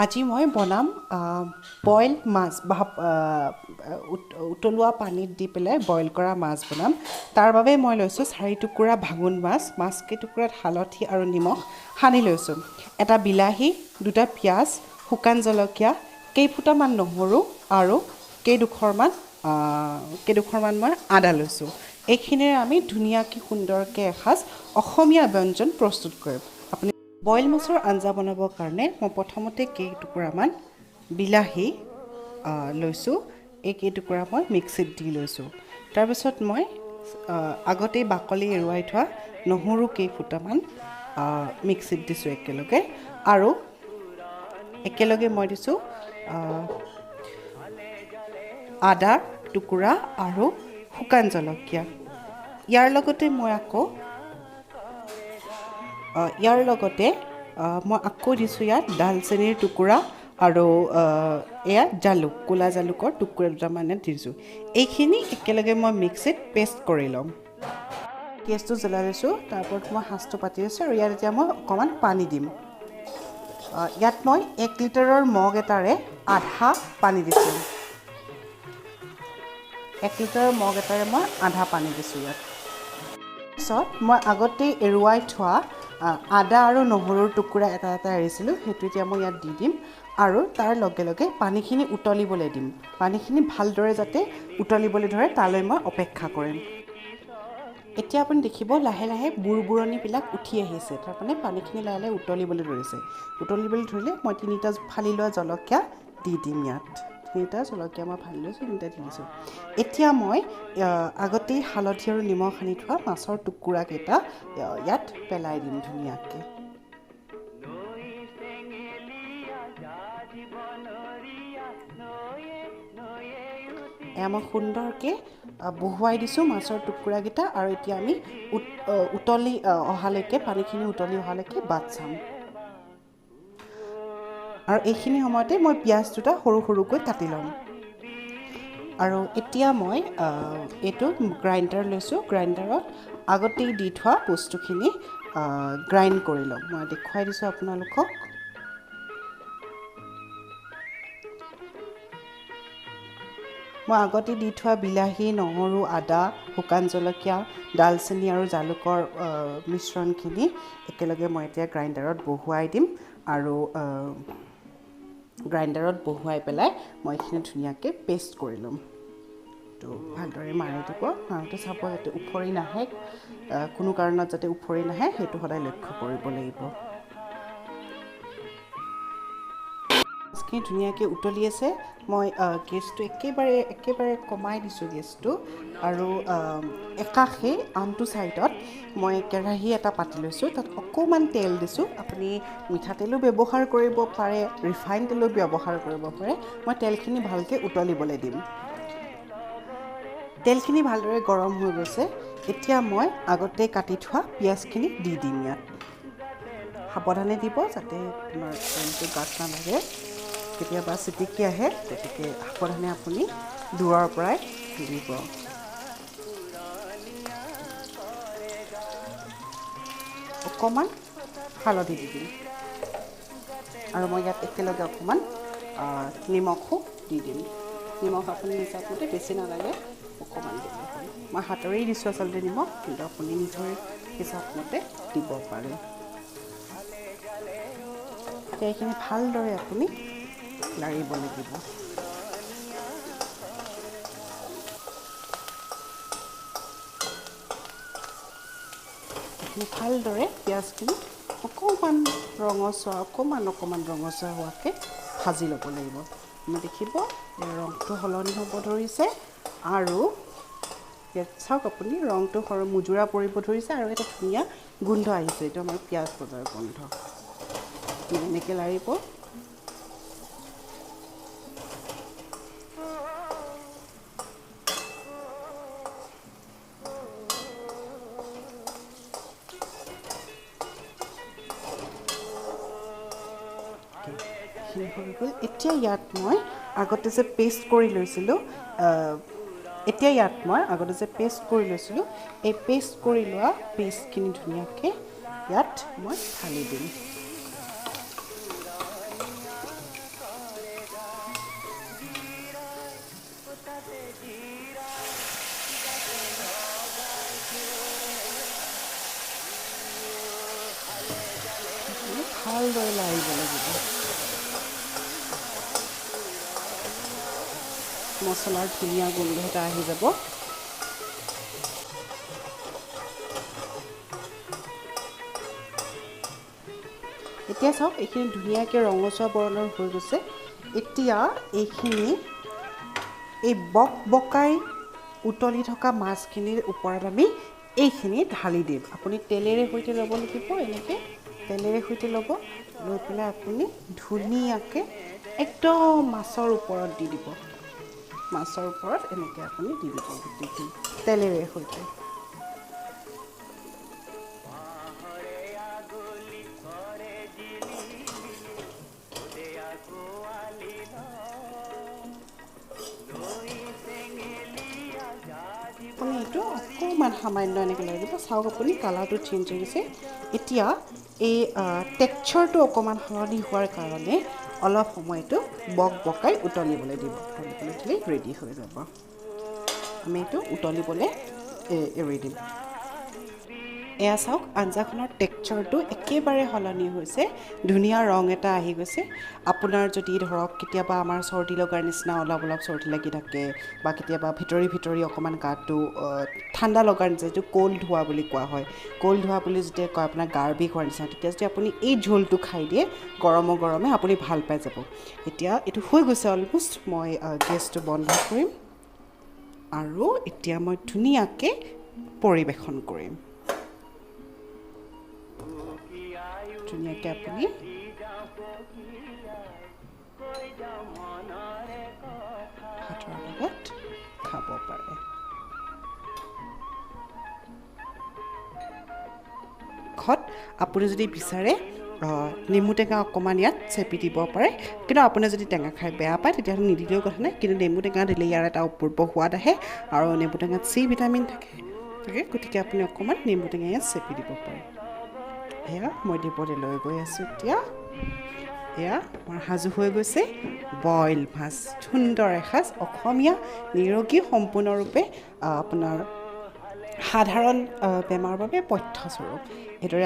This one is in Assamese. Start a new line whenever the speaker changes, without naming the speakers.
আজি মই বনাম বইল মাছ বা উতলোৱা পানীত দি পেলাই বইল কৰা মাছ বনাম। তাৰ বাবে মই লৈছোঁ 4 টুকুৰা ভাঙোন মাছ। মাছকেইটুকুৰাত হালধি আৰু নিমখ সানি লৈছোঁ। এটা বিলাহী, 2টা পিঁয়াজ, শুকান জলকীয়া, কেইফুটামান নহৰু আৰু কেইডোখৰমান মই আদা লৈছোঁ। এইখিনিৰে আমি ধুনীয়াকৈ সুন্দৰকৈ এসাঁজ অসমীয়া ব্যঞ্জন প্ৰস্তুত কৰিম। আপুনি বইল মাছৰ আঞ্জা বনাবৰ কাৰণে মই প্ৰথমতে কেইটুকুৰামান বিলাহী লৈছোঁ। এই কেইটুকুৰা মই মিক্সিত দি লৈছোঁ। তাৰপিছত মই আগতেই বাকলি এৰুৱাই থোৱা নহৰু কেইফুটামান মিক্সিত দিছোঁ একেলগে। আৰু একেলগে মই দিছোঁ আদা টুকুৰা আৰু শুকান জলকীয়া। ইয়াৰ লগতে মই আকৌ দিছোঁ ইয়াত ডালচেনিৰ টুকুৰা আৰু এয়া জালুক, ক'লা জালুকৰ টুকুৰা 2টামান দিছোঁ। এইখিনি একেলগে মই মিক্সিত পেষ্ট কৰি ল'ম। গেছটো জ্বলাই লৈছোঁ, তাৰ ওপৰত মই সাঁচটো পাতি লৈছোঁ আৰু ইয়াত এতিয়া মই অকণমান পানী দিম। ইয়াত মই 1 লিটাৰৰ মগ এটাৰে আধা পানী দিছোঁ। 1 লিটাৰৰ মগ এটাৰে মই আধা পানী দিছোঁ ইয়াত। তাৰপিছত মই আগতেই এৰুৱাই থোৱা আদা আৰু নহৰুৰ টুকুৰা এটা এৰিছিলোঁ, সেইটো এতিয়া মই ইয়াত দি দিম আৰু তাৰ লগে লগে পানীখিনি উতলিবলৈ দিম। পানীখিনি ভালদৰে যাতে উতলিবলৈ ধৰে তালৈ মই অপেক্ষা কৰিম। এতিয়া আপুনি দেখিব লাহে লাহে বুৰবুৰণিবিলাক উঠি আহিছে, তাৰমানে পানীখিনি লাহে লাহে উতলিবলৈ ধৰিছে। উতলিবলৈ ধৰিলে মই 3টা ফালি লোৱা জলকীয়া দি দিম ইয়াত। 3টা জলকীয়া মই ফালি লৈছোঁ, 3টা দি দিছোঁ। এতিয়া মই আগতেই হালধি আৰু নিমখ সানি থোৱা মাছৰ টুকুৰাকেইটা ইয়াত পেলাই দিম ধুনীয়াকৈ। এয়া মই সুন্দৰকৈ বহুৱাই দিছোঁ মাছৰ টুকুৰাকেইটা আৰু এতিয়া আমি উতলি অহালৈকে পানীখিনি উতলি অহালৈকে বাট চাম। আৰু এইখিনি সময়তে মই পিঁয়াজ 2টা সৰু সৰুকৈ কাটি ল'ম। আৰু এতিয়া মই এইটো গ্ৰাইণ্ডাৰ লৈছোঁ। গ্ৰাইণ্ডাৰত আগতেই দি থোৱা বস্তুখিনি গ্ৰাইণ্ড কৰি ল'ম। মই দেখুৱাই দিছোঁ আপোনালোকক। মই আগতে দি থোৱা বিলাহী, নহৰু, আদা, শুকান জলকীয়া, ডালচেনি আৰু জালুকৰ মিশ্ৰণখিনি একেলগে মই এতিয়া গ্ৰাইণ্ডাৰত বহুৱাই দিম আৰু গ্ৰাইণ্ডাৰত বহুৱাই পেলাই মই এইখিনি ধুনীয়াকৈ পেষ্ট কৰি ল'ম। তো ভালদৰে মাৰি দিব, মাৰোঁতে চাব যাতে উফৰি নাহে, কোনো কাৰণত যাতে উফৰি নাহে সেইটো সদায় লক্ষ্য কৰিব লাগিব। মাছখিনি ধুনীয়াকৈ উতলি আছে। মই গেছটো একেবাৰে কমাই দিছোঁ গেছটো আৰু একাষে আনটো ছাইডত মই কেৰাহী এটা পাতি লৈছোঁ। তাত অকণমান তেল দিছোঁ। আপুনি মিঠাতেলো ব্যৱহাৰ কৰিব পাৰে, ৰিফাইন তেলো ব্যৱহাৰ কৰিব পাৰে। মই তেলখিনি ভালকৈ উতলিবলৈ দিম। তেলখিনি ভালদৰে গৰম হৈ গৈছে। এতিয়া মই আগতে কাটি থোৱা পিঁয়াজখিনি দি দিম ইয়াত। সাৱধানে দিব যাতে আপোনাৰ তেলটো গাত নালাগে, কেতিয়াবা চিটিকি আহে, গতিকে সাৱধানে আপুনি দূৰৰ পৰাই দিব। অকণমান হালধি দি দিম আৰু মই ইয়াত একেলগে অকণমান নিমখো দি দিম। নিমখ আপুনি হিচাপ মতে, বেছি নালাগে, অকণমান দিলে হ'ল। মই হাতেৰেই দিছোঁ আচলতে নিমখ, কিন্তু আপুনি নিজৰ হিচাপ মতে দিব পাৰে। এতিয়া এইখিনি ভালদৰে আপুনি লাৰিব লাগিব। ভালদৰে পিঁয়াজখিনি অকণমান ৰঙচুৱা হোৱাকৈ ভাজি ল'ব লাগিব। আপুনি দেখিব ৰংটো সলনি হ'ব ধৰিছে আৰু ইয়াত চাওক আপুনি ৰংটো মুজুৰা পৰিব ধৰিছে আৰু এটা ধুনীয়া গোন্ধ আহিছে। এইটো আমাৰ পিঁয়াজ ভজাৰ গোন্ধ। এনেকৈ লাৰিব। হৈ গ'ল। এতিয়া ইয়াত মই আগতে যে পেষ্ট কৰি লৈছিলোঁ, এই পেষ্ট কৰি লোৱা পেষ্টখিনি ধুনীয়াকৈ ইয়াত মই ঢালি দিম। ভালদৰে লাৰিব লাগিব। মছলাৰ ধুনীয়া গোন্ধ এটা আহি যাব। এতিয়া চাওক এইখিনি ধুনীয়াকৈ ৰঙচুৱা বৰণৰ হৈ গৈছে। এতিয়া এইখিনি এই বকাই উতলি থকা মাছখিনিৰ ওপৰত আমি এইখিনি ঢালি দিম। আপুনি তেলেৰে সৈতে ল'ব লাগিব, এনেকৈ তেলেৰে সৈতে ল'ব, লৈ পেলাই আপুনি ধুনীয়াকৈ একদম মাছৰ ওপৰত দি দিব। মাছৰ ওপৰত এনেকৈ আপুনি দি দিব গোটেইখিনি তেলেৰে সৈতে। আপুনি এইটো অকণমান সামান্য এনেকৈ লাগিব। চাওক আপুনি কালাৰটো চেঞ্জ হৈ গৈছে। এতিয়া এই টেক্সচাৰটো অকণমান সলনি হোৱাৰ কাৰণে অলপ সময়টো বকাই উতলিবলৈ দিব। উতলিবলৈ দিলে ৰেডি হৈ যাব। আমি এইটো উতলিবলৈ এৰি দিম। এয়া চাওক আঞ্জাখনৰ টেক্সচাৰটো একেবাৰে সলনি হৈছে, ধুনীয়া ৰং এটা আহি গৈছে। আপোনাৰ যদি ধৰক কেতিয়াবা আমাৰ চৰ্দি লগাৰ নিচিনা অলপ চৰ্দি লাগি থাকে, বা কেতিয়াবা ভিতৰি অকণমান গাটো ঠাণ্ডা লগাৰ নিচিনা, যিটো ক'ল্ড হোৱা বুলি কোৱা হয়, ক'ল্ড হোৱা বুলি যেতিয়া কয় আপোনাৰ গাৰ বিষ হোৱাৰ নিচিনা, তেতিয়া যদি আপুনি এই ঝোলটো খাই দিয়ে গৰমে আপুনি ভাল পাই যাব। এতিয়া এইটো হৈ গৈছে অলম'ষ্ট। মই গেছটো বন্ধ কৰিম আৰু এতিয়া মই ধুনীয়াকৈ পৰিৱেশন কৰিম। ধুনীয়াকৈ আপুনি ভাতৰ লগত খাব পাৰে। আপুনি যদি বিচাৰে নেমু টেঙা অকণমান ইয়াত চেপি দিব পাৰে, কিন্তু আপুনি যদি টেঙা খাই বেয়া পায় তেতিয়াহ'লে নিদিলেও কথা নাই, কিন্তু নেমু টেঙা দিলে ইয়াৰ এটা অপূৰ্ব সোৱাদ আহে, আৰু নেমু টেঙাত চি ভিটামিন থাকে, গতিকে আপুনি অকণমান নেমু টেঙা ইয়াত চেপি দিব পাৰে। এয়া মই দিবলৈ লৈ গৈ আছোঁ। এতিয়া এয়া আমাৰ সাজু হৈ গৈছে বইল মাছ, সুন্দৰ এসাঁজ অসমীয়া নিৰোগী, সম্পূৰ্ণৰূপে আপোনাৰ সাধাৰণ বেমাৰৰ বাবে পথ্যস্বৰূপ। এইদৰে